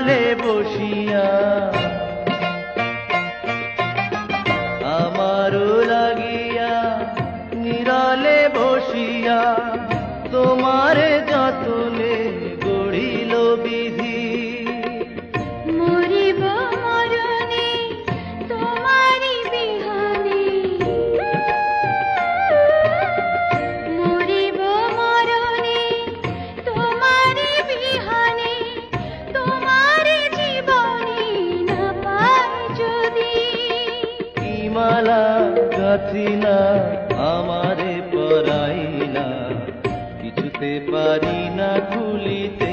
নিরালে বসিয়া আমারও লাগিয়া নিরালে বসিয়া তোমারে যতনে গড়িল বিধি। মরিব মরণে তোমারি বিহানে, মরিব মরণে তোমারি বিহানে, তোমারি জীবনে না পাই যদি। কি মালা গাথিলা আমারে পরাইলা, কিছুতে পারি না খুলিতে